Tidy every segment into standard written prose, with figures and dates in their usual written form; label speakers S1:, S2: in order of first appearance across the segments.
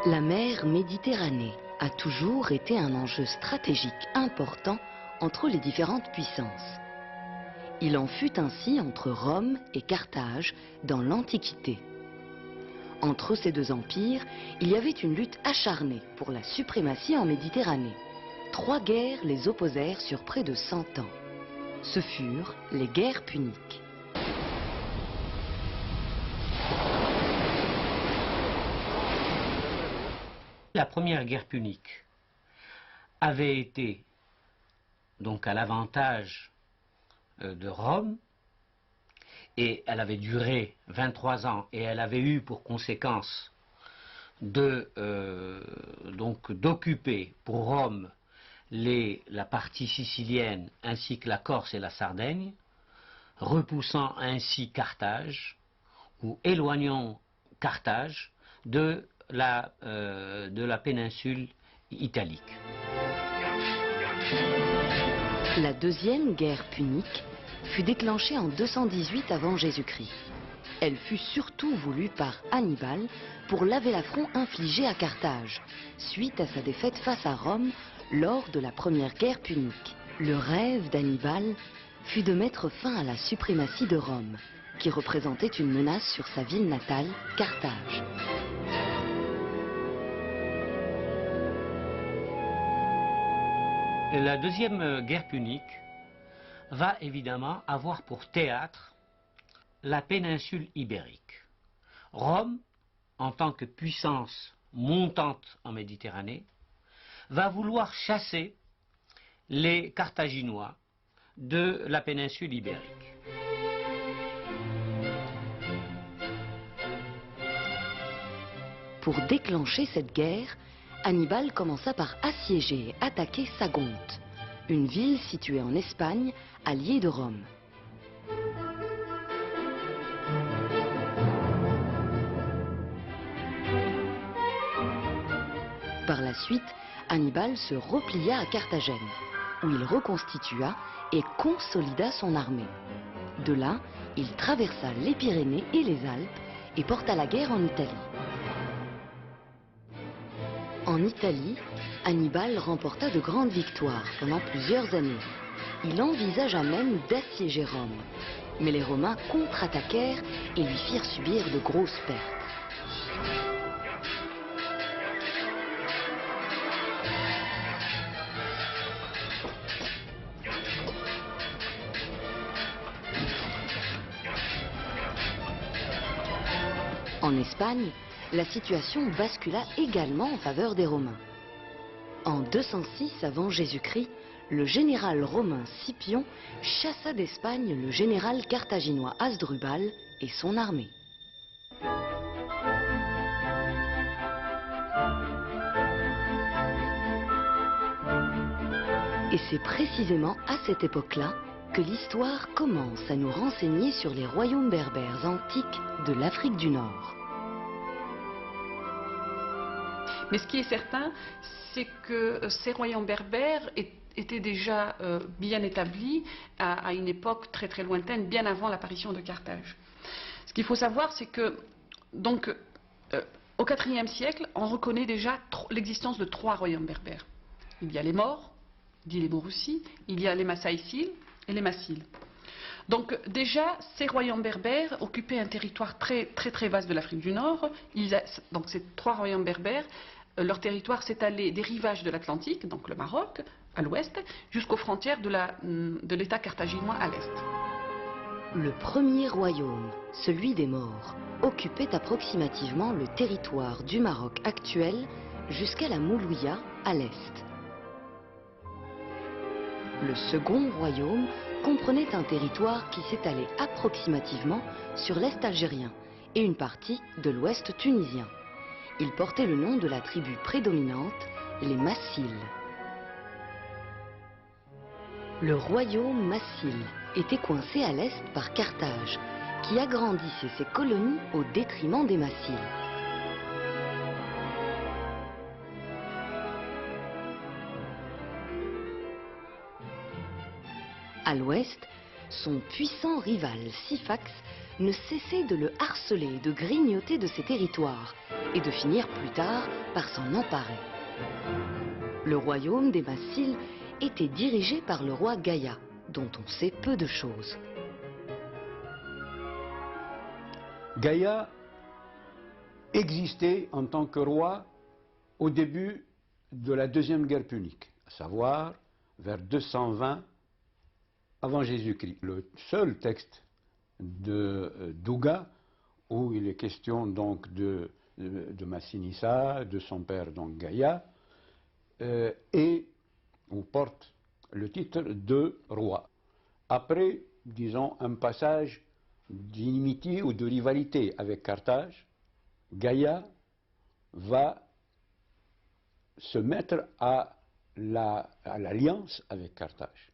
S1: La mer Méditerranée a toujours été un enjeu stratégique important entre les différentes puissances. Il en fut ainsi entre Rome et Carthage dans l'Antiquité. Entre ces deux empires, il y avait une lutte acharnée pour la suprématie en Méditerranée. 3 guerres les opposèrent sur près de 100 ans. Ce furent les guerres puniques.
S2: La première guerre punique avait été donc à l'avantage de Rome, et elle avait duré 23 ans, et elle avait eu pour conséquence d'occuper pour Rome la partie sicilienne ainsi que la Corse et la Sardaigne, repoussant ainsi Carthage, ou éloignant Carthage de la péninsule italique.
S1: La deuxième guerre punique fut déclenchée en 218 avant Jésus-Christ. Elle fut surtout voulue par Hannibal pour laver l'affront infligé à Carthage, suite à sa défaite face à Rome lors de la première guerre punique. Le rêve d'Hannibal fut de mettre fin à la suprématie de Rome, qui représentait une menace sur sa ville natale, Carthage.
S2: La deuxième guerre punique va évidemment avoir pour théâtre la péninsule ibérique. Rome, en tant que puissance montante en Méditerranée, va vouloir chasser les Carthaginois de la péninsule ibérique.
S1: Pour déclencher cette guerre, Hannibal commença par assiéger et attaquer Sagonte, une ville située en Espagne, alliée de Rome. Par la suite, Hannibal se replia à Carthagène, où il reconstitua et consolida son armée. De là, il traversa les Pyrénées et les Alpes et porta la guerre en Italie. En Italie, Hannibal remporta de grandes victoires pendant plusieurs années. Il envisagea même d'assiéger Rome. Mais les Romains contre-attaquèrent et lui firent subir de grosses pertes. En Espagne, la situation bascula également en faveur des Romains. En 206 avant Jésus-Christ, le général romain Scipion chassa d'Espagne le général carthaginois Hasdrubal et son armée. Et c'est précisément à cette époque-là que l'histoire commence à nous renseigner sur les royaumes berbères antiques de l'Afrique du Nord.
S3: Mais ce qui est certain, c'est que ces royaumes berbères étaient déjà bien établis à une époque très très lointaine, bien avant l'apparition de Carthage. Ce qu'il faut savoir, c'est que donc, au IVe siècle, on reconnaît déjà l'existence de 3 royaumes berbères. Il y a les Maures, dit les Mauruci, il y a les Massaïciles et les Massiles. Donc déjà, ces royaumes berbères occupaient un territoire très vaste de l'Afrique du Nord. Donc ces 3 royaumes berbères, leur territoire s'étalait des rivages de l'Atlantique, donc le Maroc, à l'ouest, jusqu'aux frontières de l'État carthaginois à l'est.
S1: Le premier royaume, celui des Maures, occupait approximativement le territoire du Maroc actuel jusqu'à la Moulouya à l'est. Le second royaume comprenait un territoire qui s'étalait approximativement sur l'est algérien et une partie de l'ouest tunisien. Il portait le nom de la tribu prédominante, les Massiles. Le royaume Massile était coincé à l'est par Carthage, qui agrandissait ses colonies au détriment des Massiles. À l'ouest, son puissant rival Syphax ne cessait de le harceler, de grignoter de ses territoires et de finir plus tard par s'en emparer. Le royaume des Massiles était dirigé par le roi Gaïa, dont on sait peu de choses.
S4: Gaïa existait en tant que roi au début de la deuxième guerre punique, à savoir vers 220 avant Jésus-Christ. Le seul texte de Douga où il est question donc de Massinissa, de son père donc Gaïa, et on porte le titre de roi. Après, disons, un passage d'inimitié ou de rivalité avec Carthage, Gaïa va se mettre à l'alliance avec Carthage.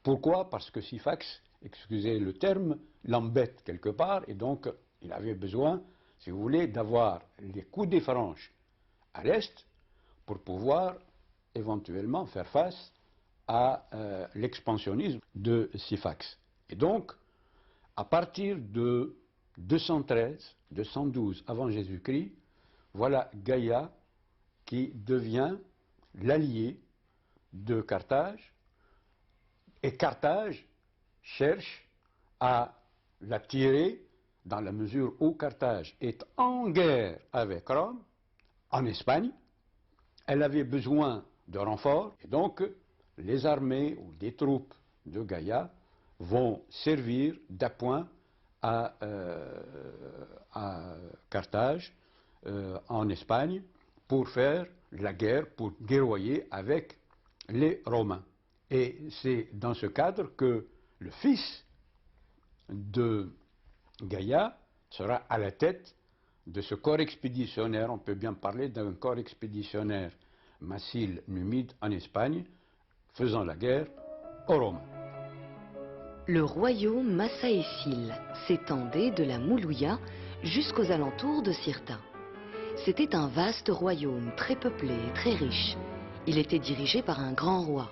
S4: Pourquoi? Parce que Syphax, excusez le terme, l'embête quelque part, et donc il avait besoin, si vous voulez, d'avoir les coups des franches à l'est pour pouvoir éventuellement faire face à l'expansionnisme de Syphax. Et donc, à partir de 213-212 avant Jésus-Christ, voilà Gaïa qui devient l'allié de Carthage, et Carthage cherche à l'attirer dans la mesure où Carthage est en guerre avec Rome, en Espagne. Elle avait besoin de renforts, et donc les armées ou des troupes de Gaïa vont servir d'appoint à Carthage, en Espagne, pour faire la guerre, pour guerroyer avec les Romains. Et c'est dans ce cadre que le fils de Gaïa sera à la tête de ce corps expéditionnaire. On peut bien parler d'un corps expéditionnaire massile-numide en Espagne, faisant la guerre aux Romains.
S1: Le royaume massaécile s'étendait de la Moulouya jusqu'aux alentours de Cirta. C'était un vaste royaume très peuplé et très riche. Il était dirigé par un grand roi,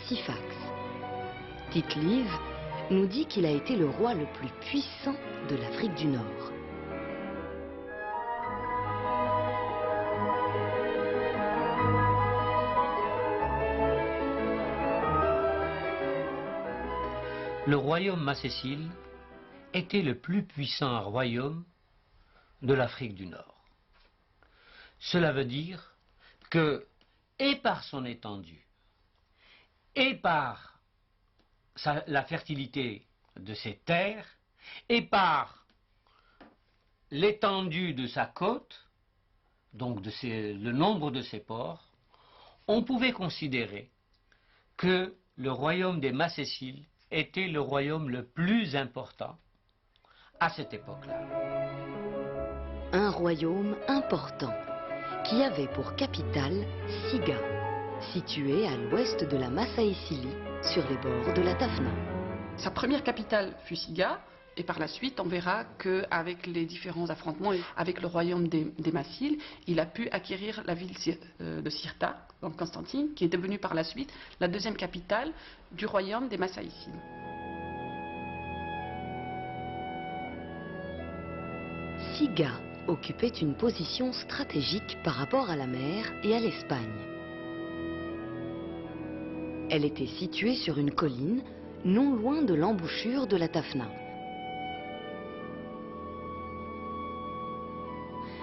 S1: Syphax. Tite-Live nous dit qu'il a été le roi le plus puissant de l'Afrique du Nord.
S2: Le royaume massécile était le plus puissant royaume de l'Afrique du Nord. Cela veut dire que, et par son étendue, et par la fertilité de ses terres, et par l'étendue de sa côte, donc le nombre de ses ports, on pouvait considérer que le royaume des Masséciles était le royaume le plus important à cette époque-là.
S1: Un royaume important qui avait pour capitale Siga, située à l'ouest de la Massaécilie, sur les bords de la Tafna.
S3: Sa première capitale fut Siga, et par la suite, on verra qu'avec les différents affrontements avec le royaume des Massiles, il a pu acquérir la ville de Cirta, donc Constantine, qui est devenue par la suite la deuxième capitale du royaume des Massaïcides.
S1: Siga occupait une position stratégique par rapport à la mer et à l'Espagne. Elle était située sur une colline, non loin de l'embouchure de la Tafna.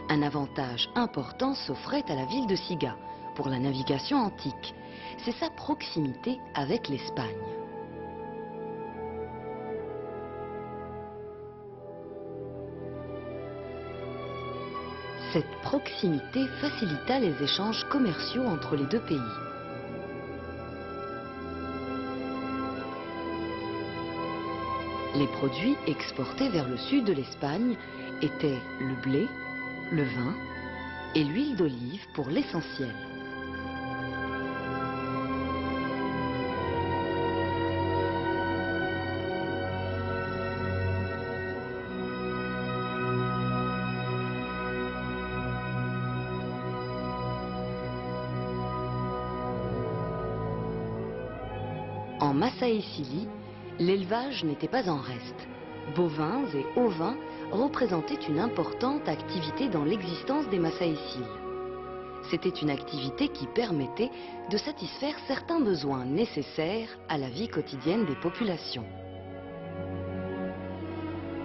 S1: Un avantage important s'offrait à la ville de Siga pour la navigation antique. C'est sa proximité avec l'Espagne. Cette proximité facilita les échanges commerciaux entre les deux pays. Les produits exportés vers le sud de l'Espagne étaient le blé, le vin et l'huile d'olive pour l'essentiel. En Massaécilie, L'élevage n'était pas en reste. Bovins et ovins représentaient une importante activité dans l'existence des Massaéciles. C'était une activité qui permettait de satisfaire certains besoins nécessaires à la vie quotidienne des populations.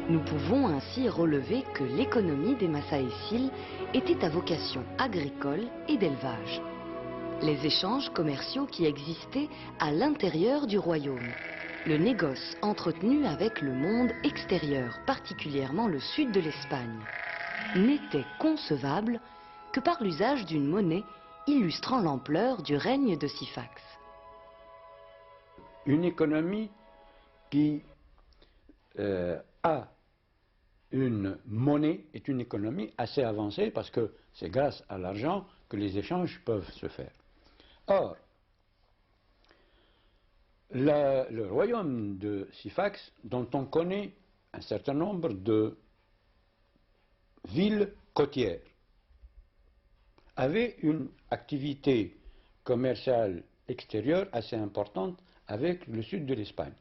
S1: Nous pouvons ainsi relever que l'économie des Massaéciles était à vocation agricole et d'élevage. Les échanges commerciaux qui existaient à l'intérieur du royaume, le négoce entretenu avec le monde extérieur, particulièrement le sud de l'Espagne, n'étaient concevables que par l'usage d'une monnaie illustrant l'ampleur du règne de Syphax.
S4: Une économie qui a une monnaie est une économie assez avancée parce que c'est grâce à l'argent que les échanges peuvent se faire. Or, le royaume de Syphax, dont on connaît un certain nombre de villes côtières, avait une activité commerciale extérieure assez importante avec le sud de l'Espagne.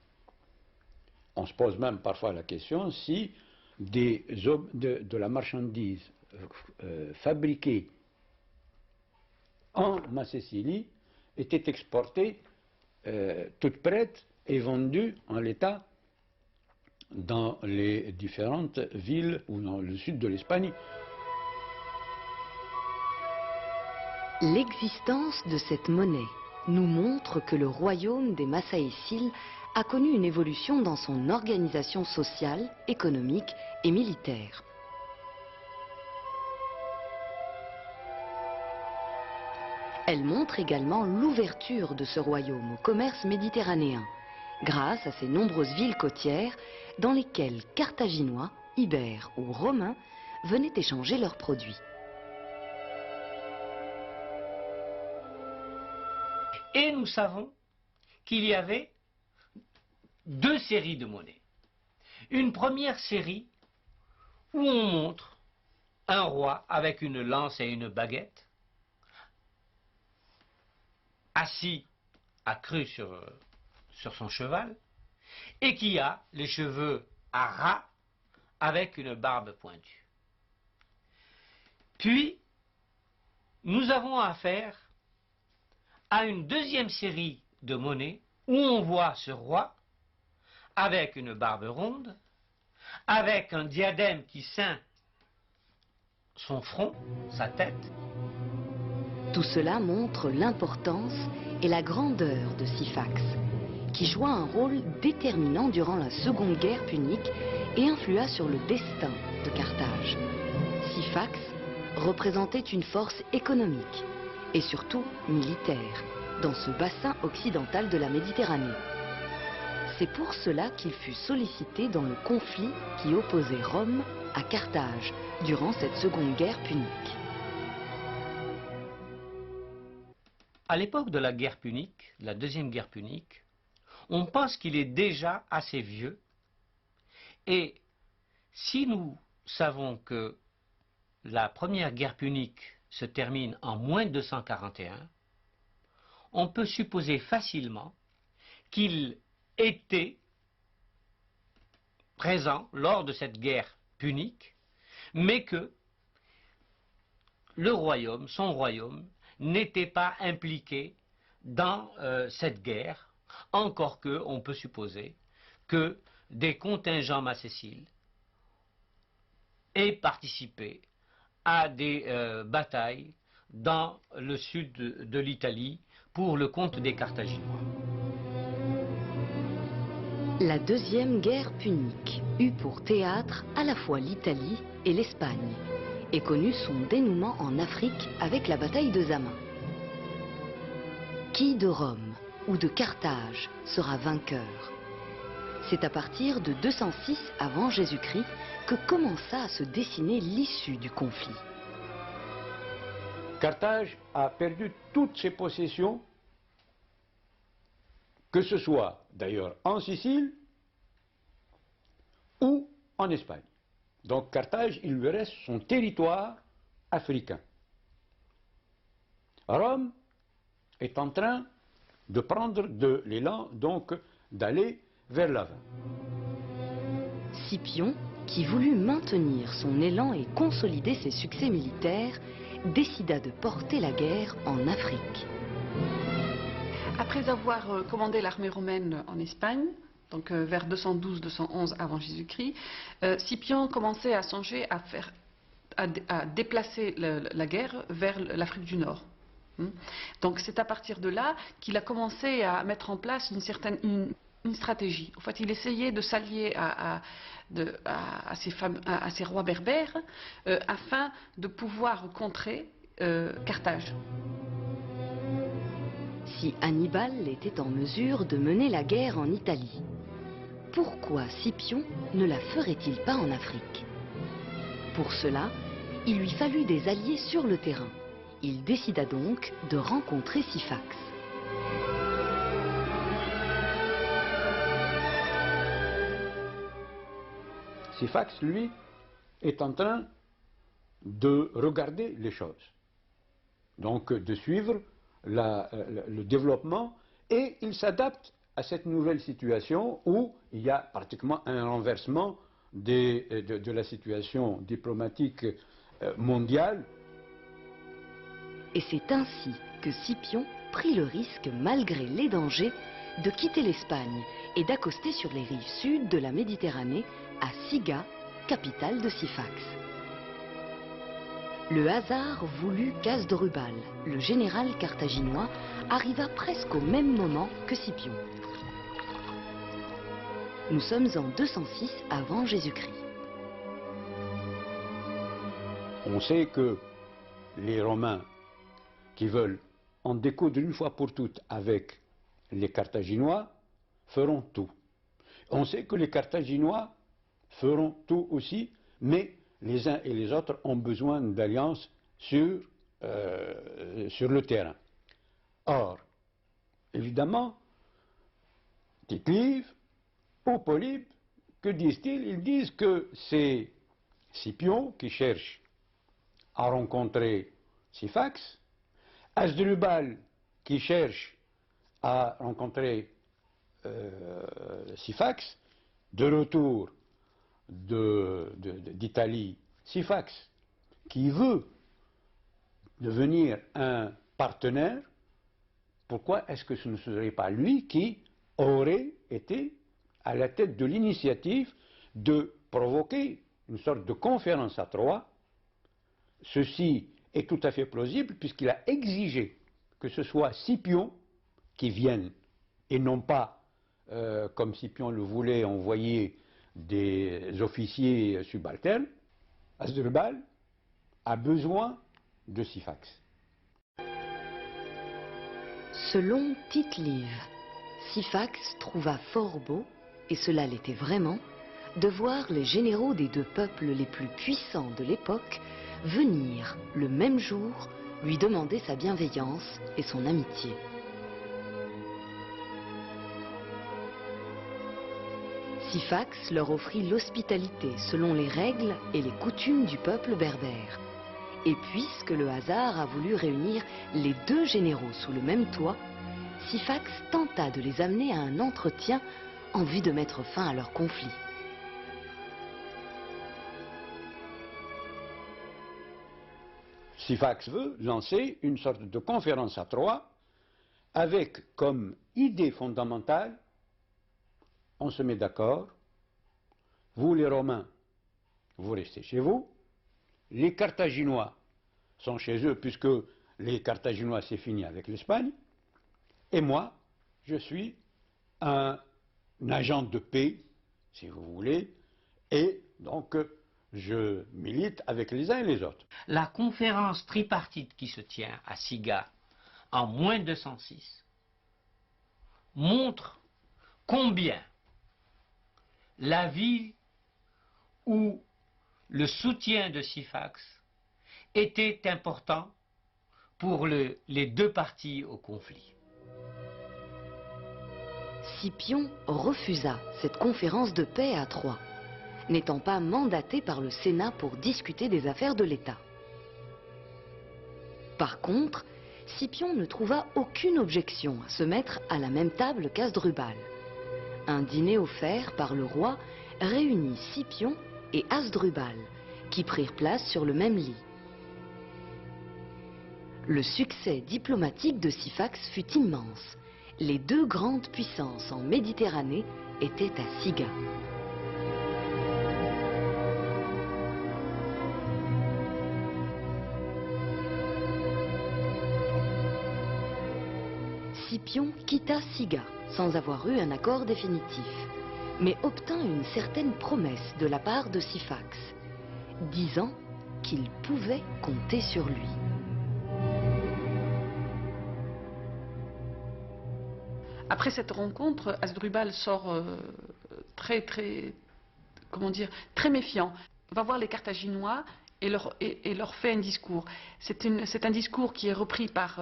S4: On se pose même parfois la question si de la marchandise fabriquée en Macécile était exportée toute prête et vendue en l'état dans les différentes villes ou dans le sud de l'Espagne.
S1: L'existence de cette monnaie nous montre que le royaume des Massaéciles a connu une évolution dans son organisation sociale, économique et militaire. Elle montre également l'ouverture de ce royaume au commerce méditerranéen, grâce à ses nombreuses villes côtières dans lesquelles Carthaginois, Ibères ou Romains venaient échanger leurs produits.
S2: Et nous savons qu'il y avait deux séries de monnaies. Une première série où on montre un roi avec une lance et une baguette, assis, accru sur son cheval, et qui a les cheveux à ras avec une barbe pointue. Puis, nous avons affaire à une deuxième série de monnaies où on voit ce roi avec une barbe ronde, avec un diadème qui ceint son front, sa tête.
S1: Tout cela montre l'importance et la grandeur de Syphax, qui joua un rôle déterminant durant la Seconde Guerre punique et influa sur le destin de Carthage. Syphax représentait une force économique et surtout militaire dans ce bassin occidental de la Méditerranée. C'est pour cela qu'il fut sollicité dans le conflit qui opposait Rome à Carthage durant cette Seconde Guerre punique.
S2: À l'époque de la guerre punique, la deuxième guerre punique, on pense qu'il est déjà assez vieux. Et si nous savons que la première guerre punique se termine en moins de 241, on peut supposer facilement qu'il était présent lors de cette guerre punique, mais que le royaume, son royaume, n'était pas impliqué dans cette guerre, encore que on peut supposer que des contingents macéciles aient participé à des batailles dans le sud de l'Italie pour le compte des Carthaginois.
S1: La deuxième guerre punique eut pour théâtre à la fois l'Italie et l'Espagne et connut son dénouement en Afrique avec la bataille de Zama. Qui de Rome ou de Carthage sera vainqueur? C'est à partir de 206 avant Jésus-Christ que commença à se dessiner l'issue du conflit.
S4: Carthage a perdu toutes ses possessions, que ce soit d'ailleurs en Sicile ou en Espagne. Donc Carthage, il lui reste son territoire africain. Rome est en train de prendre de l'élan, donc d'aller vers l'avant.
S1: Scipion, qui voulut maintenir son élan et consolider ses succès militaires, décida de porter la guerre en Afrique.
S3: Après avoir commandé l'armée romaine en Espagne, donc vers 212-211 avant Jésus-Christ, Scipion commençait à songer à déplacer la guerre vers l'Afrique du Nord. Donc c'est à partir de là qu'il a commencé à mettre en place une stratégie. En fait, il essayait de s'allier à ces rois berbères afin de pouvoir contrer Carthage.
S1: Si Hannibal était en mesure de mener la guerre en Italie, pourquoi Scipion ne la ferait-il pas en Afrique? Pour cela, il lui fallut des alliés sur le terrain. Il décida donc de rencontrer Syphax.
S4: Syphax, lui, est en train de regarder les choses, donc de suivre le développement, et il s'adapte à cette nouvelle situation où il y a pratiquement un renversement de la situation diplomatique mondiale.
S1: Et c'est ainsi que Scipion prit le risque, malgré les dangers, de quitter l'Espagne et d'accoster sur les rives sud de la Méditerranée à Siga, capitale de Syphax. Le hasard voulut qu'Hasdrubal, le général carthaginois, arriva presque au même moment que Scipion. Nous sommes en 206 avant Jésus-Christ.
S4: On sait que les Romains qui veulent en découdre une fois pour toutes avec les Carthaginois feront tout. On sait que les Carthaginois feront tout aussi, mais les uns et les autres ont besoin d'alliances sur le terrain. Or, évidemment, Tite-Live ou Polybe, que disent-ils? Ils disent que c'est Scipion qui cherche à rencontrer Syphax, Hasdrubal qui cherche à rencontrer Syphax, de retour d'Italie, Syphax, qui veut devenir un partenaire. Pourquoi est-ce que ce ne serait pas lui qui aurait été à la tête de l'initiative de provoquer une sorte de conférence à Troie? Ceci est tout à fait plausible puisqu'il a exigé que ce soit Scipion qui vienne et non pas, comme Scipion le voulait, envoyer des officiers subalternes. Hasdrubal a besoin de Syphax.
S1: Selon Tite-Live, Syphax trouva fort beau, et cela l'était vraiment, de voir les généraux des deux peuples les plus puissants de l'époque venir, le même jour, lui demander sa bienveillance et son amitié. Syphax leur offrit l'hospitalité selon les règles et les coutumes du peuple berbère. Et puisque le hasard a voulu réunir les deux généraux sous le même toit, Syphax tenta de les amener à un entretien en vue de mettre fin à leur conflit.
S4: Syphax veut lancer une sorte de conférence à Troie avec comme idée fondamentale: on se met d'accord, vous les Romains, vous restez chez vous, les Carthaginois sont chez eux puisque les Carthaginois c'est fini avec l'Espagne, et moi je suis un agent de paix, si vous voulez, et donc je milite avec les uns et les autres.
S2: La conférence tripartite qui se tient à Siga en moins 206 montre combien la ville où le soutien de Syphax était important pour les deux parties au conflit.
S1: Scipion refusa cette conférence de paix à Troie, n'étant pas mandaté par le Sénat pour discuter des affaires de l'État. Par contre, Scipion ne trouva aucune objection à se mettre à la même table qu'Hasdrubal. Un dîner offert par le roi réunit Scipion et Hasdrubal, qui prirent place sur le même lit. Le succès diplomatique de Syphax fut immense. Les deux grandes puissances en Méditerranée étaient à Siga. Scipion quitta Siga sans avoir eu un accord définitif, mais obtint une certaine promesse de la part de Syphax, disant qu'il pouvait compter sur lui.
S3: Après cette rencontre, Hasdrubal sort très méfiant. Va voir les Carthaginois et leur fait un discours. C'est un discours qui est repris par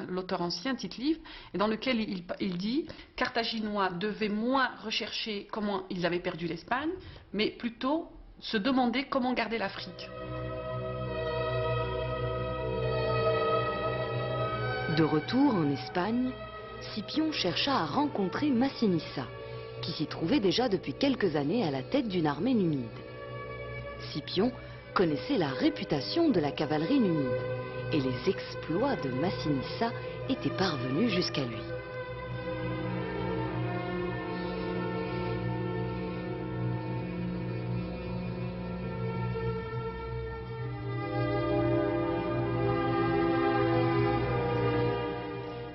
S3: l'auteur ancien, Tite-Live, et dans lequel il dit « Carthaginois devaient moins rechercher comment ils avaient perdu l'Espagne, mais plutôt se demander comment garder l'Afrique. »
S1: De retour en Espagne, Scipion chercha à rencontrer Massinissa, qui s'y trouvait déjà depuis quelques années à la tête d'une armée numide. Scipion connaissait la réputation de la cavalerie numide, et les exploits de Massinissa étaient parvenus jusqu'à lui.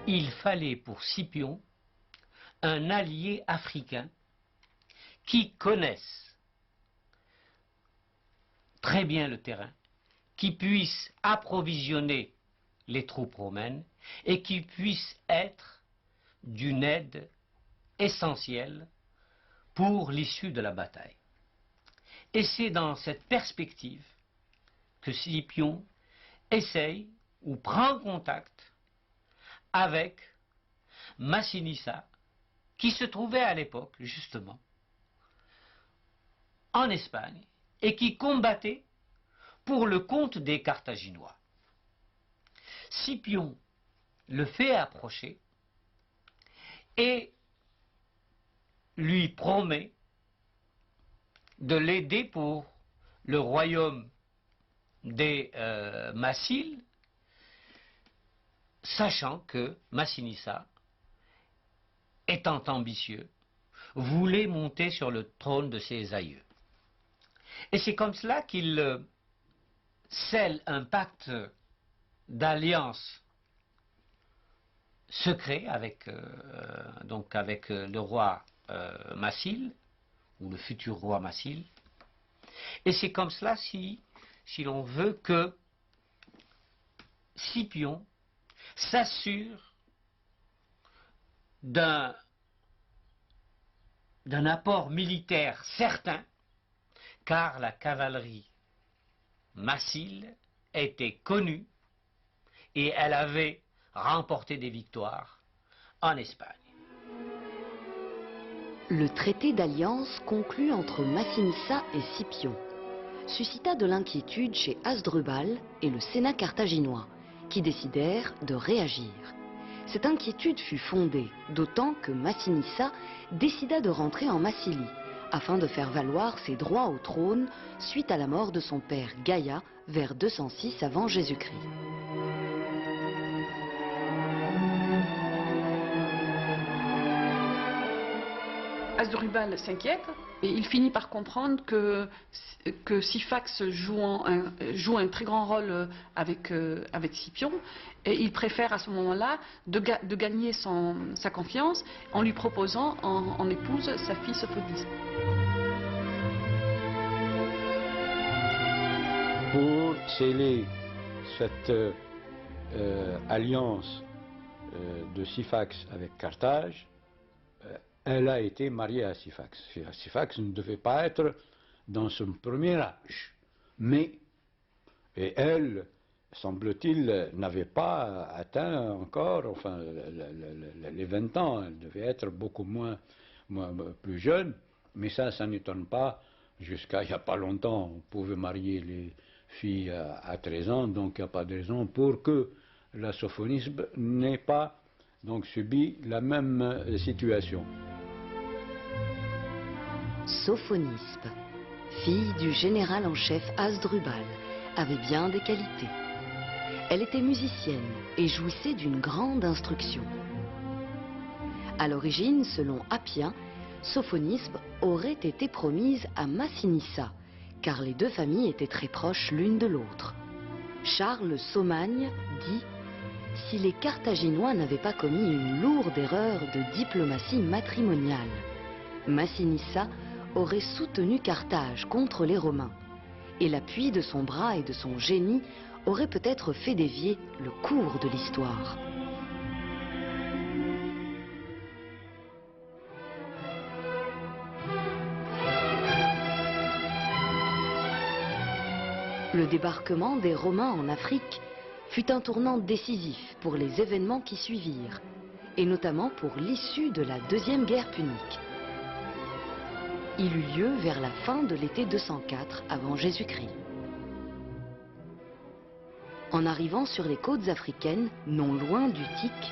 S2: Il fallait pour Scipion un allié africain qui connaisse très bien le terrain, qui puisse approvisionner les troupes romaines et qui puisse être d'une aide essentielle pour l'issue de la bataille. Et c'est dans cette perspective que Scipion essaye ou prend contact avec Massinissa, qui se trouvait à l'époque, justement, en Espagne, et qui combattait pour le compte des Carthaginois. Scipion le fait approcher et lui promet de l'aider pour le royaume des Massiles, sachant que Massinissa, étant ambitieux, voulait monter sur le trône de ses aïeux. Et c'est comme cela qu'il scelle un pacte d'alliance secret avec le roi Massile, ou le futur roi Massile. Et c'est comme cela, si l'on veut, que Scipion s'assure d'un apport militaire certain, car la cavalerie massile était connue et elle avait remporté des victoires en Espagne.
S1: Le traité d'alliance conclu entre Massinissa et Scipion suscita de l'inquiétude chez Hasdrubal et le Sénat carthaginois, qui décidèrent de réagir. Cette inquiétude fut fondée, d'autant que Massinissa décida de rentrer en Massilie, afin de faire valoir ses droits au trône suite à la mort de son père Gaïa vers 206 avant Jésus-Christ.
S3: Hasdrubal s'inquiète et il finit par comprendre que Syphax joue un très grand rôle avec Scipion, et il préfère à ce moment-là de gagner sa confiance en lui proposant en épouse sa fille Sophonice.
S4: Pour sceller cette alliance de Syphax avec Carthage, elle a été mariée à Syphax. Syphax ne devait pas être dans son premier âge, mais elle, semble-t-il, n'avait pas atteint encore les 20 ans. Elle devait être beaucoup plus jeune, mais ça n'étonne pas. Jusqu'à il n'y a pas longtemps, on pouvait marier les filles à 13 ans, donc il n'y a pas de raison pour que la sophonisme n'ait pas donc subi la même situation.
S1: Sophonisbe, fille du général en chef Hasdrubal, avait bien des qualités. Elle était musicienne et jouissait d'une grande instruction. À l'origine, selon Appien, Sophonisbe aurait été promise à Massinissa, car les deux familles étaient très proches l'une de l'autre. Charles Saumagne dit « Si les Carthaginois n'avaient pas commis une lourde erreur de diplomatie matrimoniale, Massinissa aurait soutenu Carthage contre les Romains, et l'appui de son bras et de son génie aurait peut-être fait dévier le cours de l'histoire. » Le débarquement des Romains en Afrique fut un tournant décisif pour les événements qui suivirent, et notamment pour l'issue de la Deuxième Guerre punique. Il eut lieu vers la fin de l'été 204 avant Jésus-Christ. En arrivant sur les côtes africaines, non loin d'Utique,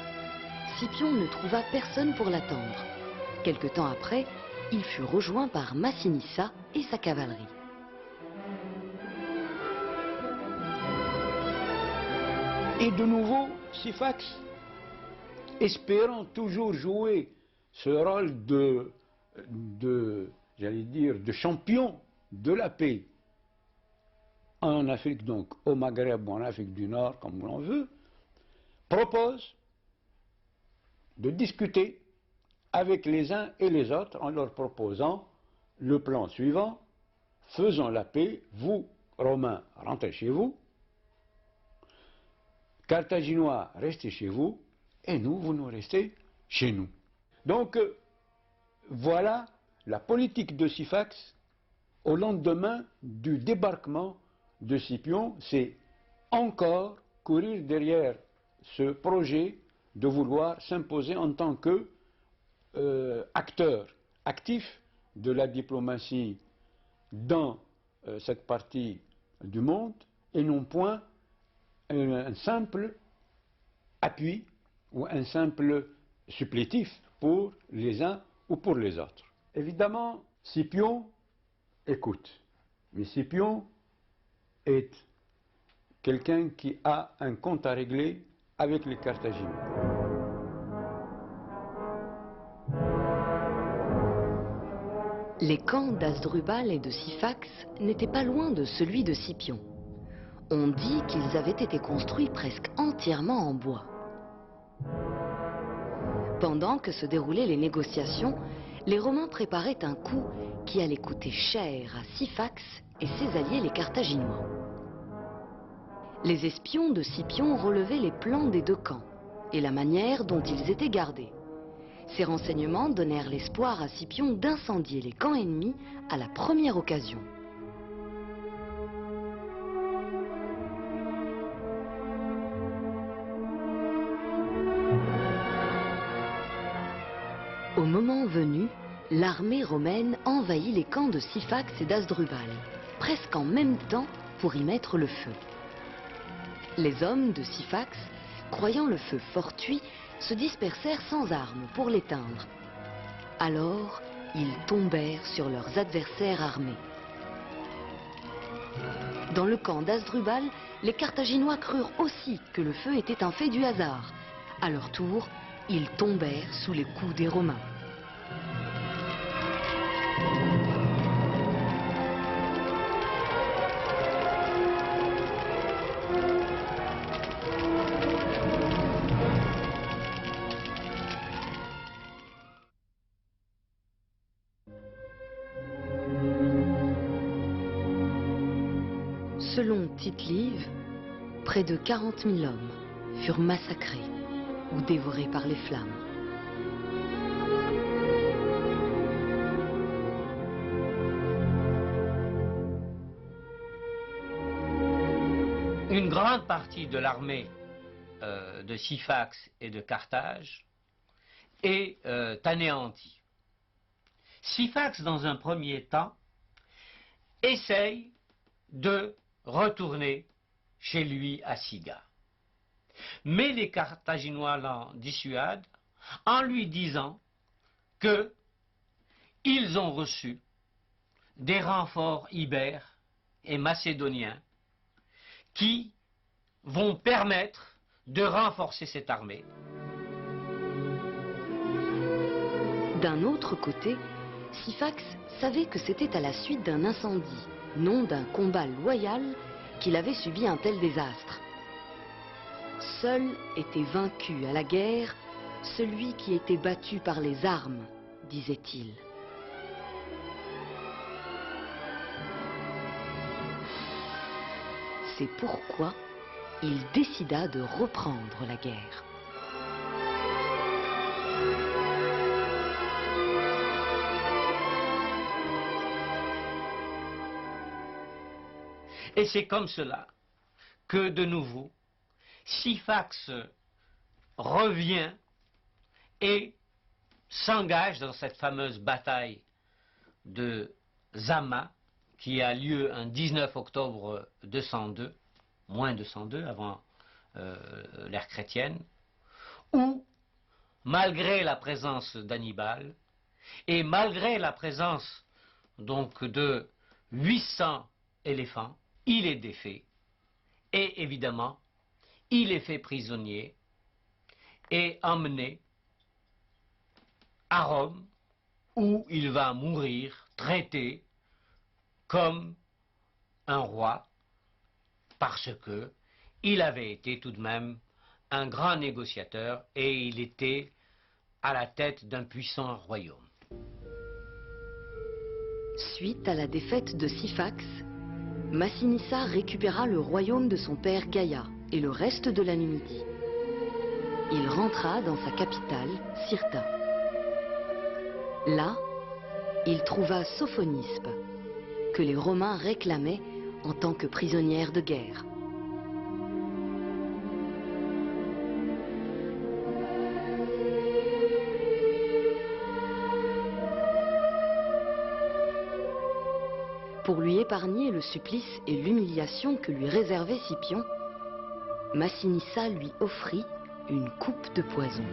S1: Scipion ne trouva personne pour l'attendre. Quelque temps après, il fut rejoint par Massinissa et sa cavalerie.
S4: Et de nouveau, Syphax, espérant toujours jouer ce rôle j'allais dire, de champion de la paix en Afrique, donc au Maghreb ou en Afrique du Nord, comme l'on veut, propose de discuter avec les uns et les autres en leur proposant le plan suivant: faisons la paix, vous, Romains, rentrez chez vous, Carthaginois, restez chez vous, et nous, vous nous restez chez nous. Donc, voilà la politique de Syphax au lendemain du débarquement de Scipion. C'est encore courir derrière ce projet de vouloir s'imposer en tant que acteur actif de la diplomatie dans cette partie du monde, et non point un simple appui ou un simple supplétif pour les uns ou pour les autres. Évidemment, Scipion écoute, mais Scipion est quelqu'un qui a un compte à régler avec les Carthaginois.
S1: Les camps d'Hasdrubal et de Syphax n'étaient pas loin de celui de Scipion. On dit qu'ils avaient été construits presque entièrement en bois. Pendant que se déroulaient les négociations, les Romains préparaient un coup qui allait coûter cher à Syphax et ses alliés les Carthaginois. Les espions de Scipion relevaient les plans des deux camps et la manière dont ils étaient gardés. Ces renseignements donnèrent l'espoir à Scipion d'incendier les camps ennemis à la première occasion. Au moment venu, l'armée romaine envahit les camps de Syphax et d'Hasdrubal, presque en même temps pour y mettre le feu. Les hommes de Syphax, croyant le feu fortuit, se dispersèrent sans armes pour l'éteindre. Alors, ils tombèrent sur leurs adversaires armés. Dans le camp d'Hasdrubal, les Carthaginois crurent aussi que le feu était un fait du hasard. À leur tour, ils tombèrent sous les coups des Romains. Selon Tite-Live, près de 40 000 hommes furent massacrés ou dévorés par les flammes.
S2: Une grande partie de l'armée de Syphax et de Carthage est anéantie. Syphax, dans un premier temps, essaye de retourner chez lui à Siga. Mais les Carthaginois l'en dissuadent en lui disant qu'ils ont reçu des renforts ibères et macédoniens qui vont permettre de renforcer cette armée.
S1: D'un autre côté, Syphax savait que c'était à la suite d'un incendie, non d'un combat loyal, qu'il avait subi un tel désastre. Seul était vaincu à la guerre celui qui était battu par les armes, disait-il. C'est pourquoi il décida de reprendre la guerre.
S2: Et c'est comme cela que, de nouveau, Syphax revient et s'engage dans cette fameuse bataille de Zama, qui a lieu un 19 octobre 202, moins 202 avant l'ère chrétienne, où, malgré la présence d'Hannibal, et malgré la présence donc de 800 éléphants, il est défait, et évidemment, il est fait prisonnier et emmené à Rome, où il va mourir traité comme un roi, parce que il avait été tout de même un grand négociateur et il était à la tête d'un puissant royaume.
S1: Suite à la défaite de Syphax, Massinissa récupéra le royaume de son père Gaïa et le reste de la Numidie. Il rentra dans sa capitale, Cirta. Là, il trouva Sophonispe, que les Romains réclamaient en tant que prisonnière de guerre. Pour lui épargner le supplice et l'humiliation que lui réservait Scipion, Massinissa lui offrit une coupe de poison.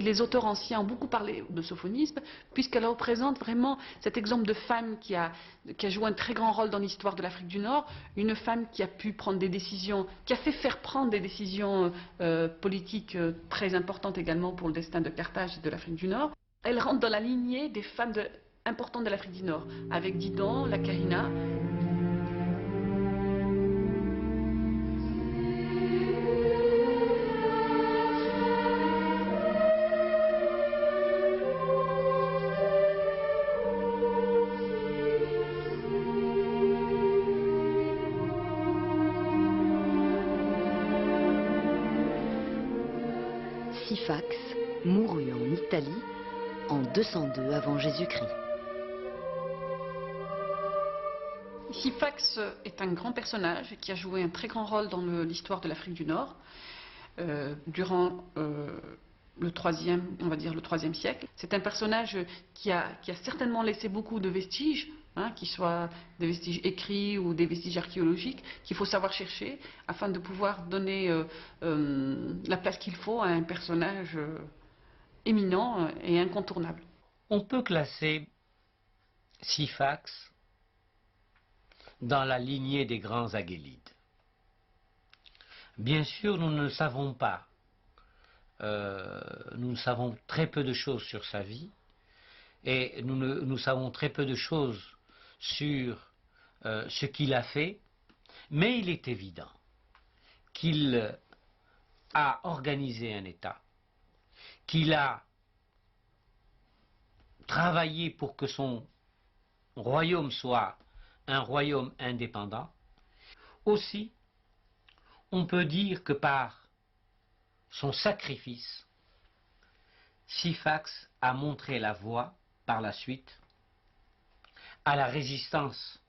S3: Les auteurs anciens ont beaucoup parlé de Sophonispe, puisqu'elle représente vraiment cet exemple de femme qui a joué un très grand rôle dans l'histoire de l'Afrique du Nord, une femme qui a pu prendre des décisions, qui a fait faire prendre des décisions politiques très importantes également pour le destin de Carthage et de l'Afrique du Nord. Elle rentre dans la lignée des femmes importantes de l'Afrique du Nord, avec Didon, la Karina.
S1: Syphax mourut en Italie en 202 avant Jésus-Christ.
S3: Syphax est un grand personnage qui a joué un très grand rôle dans l'histoire de l'Afrique du Nord durant le troisième, on va dire le IIIe siècle. C'est un personnage qui a certainement laissé beaucoup de vestiges, qu'ils soient des vestiges écrits ou des vestiges archéologiques, qu'il faut savoir chercher afin de pouvoir donner la place qu'il faut à un personnage éminent et incontournable.
S2: On peut classer Syphax dans la lignée des grands Agélides. Bien sûr, nous ne le savons pas. Nous savons très peu de choses sur sa vie et nous savons très peu de choses sur ce qu'il a fait, mais il est évident qu'il a organisé un État, qu'il a travaillé pour que son royaume soit un royaume indépendant. Aussi, on peut dire que par son sacrifice, Syphax a montré la voie, par la suite, à la résistance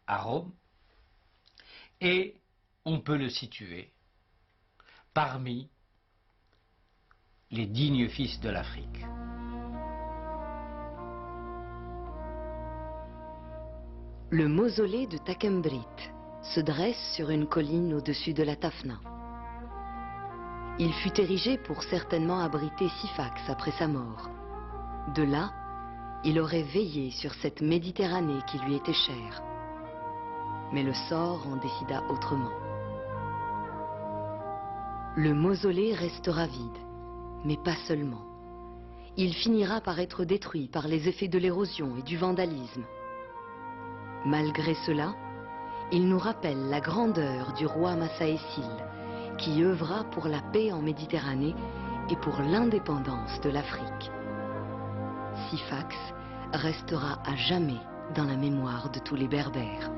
S2: à Rome et on peut le situer parmi les dignes fils de l'Afrique.
S1: Le mausolée de Takembrit se dresse sur une colline au-dessus de la Tafna. Il fut érigé pour certainement abriter Syphax après sa mort. De là, il aurait veillé sur cette Méditerranée qui lui était chère. Mais le sort en décida autrement. Le mausolée restera vide, mais pas seulement. Il finira par être détruit par les effets de l'érosion et du vandalisme. Malgré cela, il nous rappelle la grandeur du roi Massaésil, qui œuvra pour la paix en Méditerranée et pour l'indépendance de l'Afrique. Syphax restera à jamais dans la mémoire de tous les Berbères.